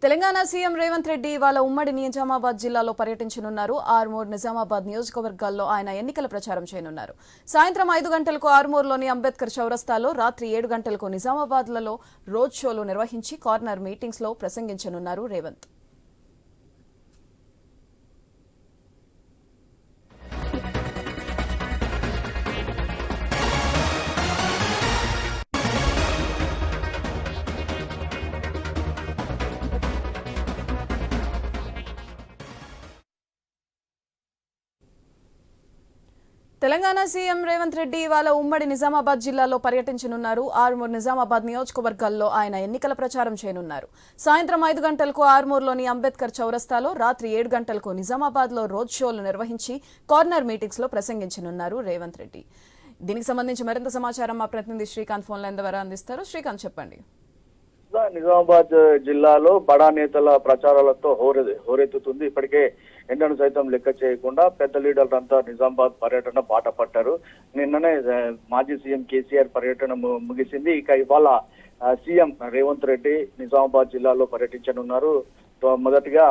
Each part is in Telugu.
తెలంగాణ సీఎం రేవంత్ రెడ్డి ఇవాళ ఉమ్మడి నిజామాబాద్ జిల్లాలో పర్యటించనున్నారు. ఆర్మూర్, నిజామాబాద్ నియోజకవర్గాల్లో ఆయన ఎన్నికల ప్రచారం చేయనున్నారు. సాయంత్రం 5 గంటలకు ఆర్మూర్లోని అంబేద్కర్ చౌరస్తాలో, రాత్రి 7 గంటలకు నిజామాబాద్లలో రోడ్ షోలు నిర్వహించి కార్నర్ మీటింగ్స్లో ప్రసంగించనున్నారు రేవంత్. తెలంగాణ సీఎం రేవంత్ రెడ్డి ఇవాళ ఉమ్మడి నిజామాబాద్ జిల్లాలో పర్యటించనున్నారు. ఆర్మూర్, నిజామాబాద్ నియోజకవర్గాల్లో ఆయన ఎన్నికల ప్రచారం చేయనున్నారు. సాయంత్రం 5 గంటలకు ఆర్మూర్లోని అంబేద్కర్ చౌరస్తాలో, రాత్రి 7 గంటలకు నిజామాబాద్లో రోడ్ షోలు నిర్వహించి కార్నర్ మీటింగ్స్లో ప్రసంగించనున్నారు రేవంత్ రెడ్డి. దీనికి సంబంధించి మరింత సమాచారం మా ప్రతినిధి శ్రీకాంత్ ఫోన్ లైన్ ద్వారా అందిస్తారు. శ్రీకాంత్, చెప్పండి. నిజామాబాద్ జిల్లాలో బడా నేతల ప్రచారాలతో హోరెత్తుతుంది. ఇప్పటికే ఎండను సైతం లెక్క చేయకుండా పెద్ద లీడర్లంతా నిజామాబాద్ పర్యటన బాట పట్టారు. నిన్ననే మాజీ సీఎం కేసీఆర్ పర్యటన ముగిసింది. ఇక ఇవాళ సీఎం రేవంత్ రెడ్డి నిజామాబాద్ జిల్లాలో పర్యటించనున్నారు. మొదటిగా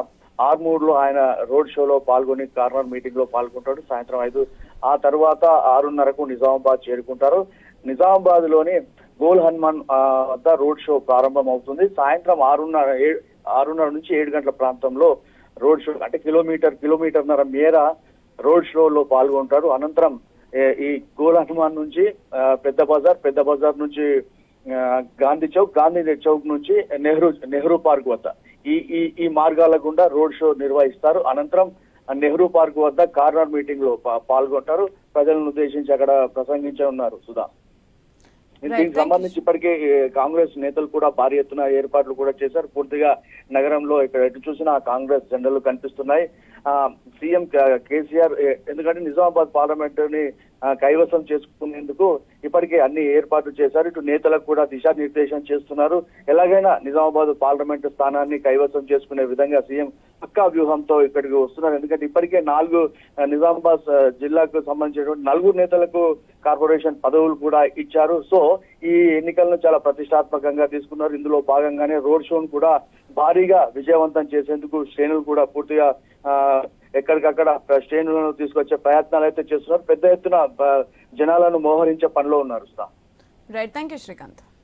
ఆర్మూర్ లో ఆయన రోడ్ షోలో పాల్గొని కార్నర్ మీటింగ్ లో పాల్గొంటాడు సాయంత్రం 5. ఆ తర్వాత 6:30కు నిజామాబాద్ చేరుకుంటారు. నిజామాబాద్ లోని గోల్ హనుమాన్ వద్ద రోడ్ షో ప్రారంభం అవుతుంది. సాయంత్రం 6:30 నుంచి 7 గంటల ప్రాంతంలో రోడ్ షో, అంటే కిలోమీటర్న్నర మేర రోడ్ షోలో పాల్గొంటారు. అనంతరం ఈ గోల్ హనుమాన్ నుంచి పెద్ద బజార్ నుంచి గాంధీ చౌక్ నుంచి నెహ్రూ పార్క్ వద్ద ఈ మార్గాల గుండా రోడ్ షో నిర్వహిస్తారు. అనంతరం నెహ్రూ పార్క్ వద్ద కార్నర్ మీటింగ్ లో పాల్గొంటారు. ప్రజలను ఉద్దేశించి అక్కడ ప్రసంగించనున్నారు. సుధా, దీనికి సంబంధించి ఇప్పటికే కాంగ్రెస్ నేతలు కూడా భారీ ఎత్తున ఏర్పాట్లు కూడా చేశారు. పూర్తిగా నగరంలో ఇక్కడ ఎటు చూసినా కాంగ్రెస్ జెండాలు కనిపిస్తున్నాయి. సీఎం కేసీఆర్ ఎందుకంటే నిజామాబాద్ పార్లమెంట్ ని కైవసం చేసుకునేందుకు ఇప్పటికే అన్ని ఏర్పాట్లు చేశారు. ఇటు నేతలకు కూడా దిశానిర్దేశం చేస్తున్నారు. ఎలాగైనా నిజామాబాద్ పార్లమెంటు స్థానాన్ని కైవసం చేసుకునే విధంగా సీఎం పక్కా వ్యూహంతో ఇక్కడికి వస్తున్నారు. ఎందుకంటే ఇప్పటికే 4 నిజామాబాద్ జిల్లాకు సంబంధించినటువంటి 4 నేతలకు కార్పొరేషన్ పదవులు కూడా ఇచ్చారు. సో ఈ ఎన్నికలను చాలా ప్రతిష్టాత్మకంగా తీసుకున్నారు. ఇందులో భాగంగానే రోడ్ షోను కూడా భారీగా విజయవంతం చేసేందుకు శ్రేణులు కూడా పూర్తిగా ఎక్కడికక్కడ శ్రేణులను తీసుకొచ్చే ప్రయత్నాలు అయితే చేస్తున్నారు. పెద్ద ఎత్తున జనాలను మోహరించే పనిలో ఉన్నారు. Right, thank you Srikanth.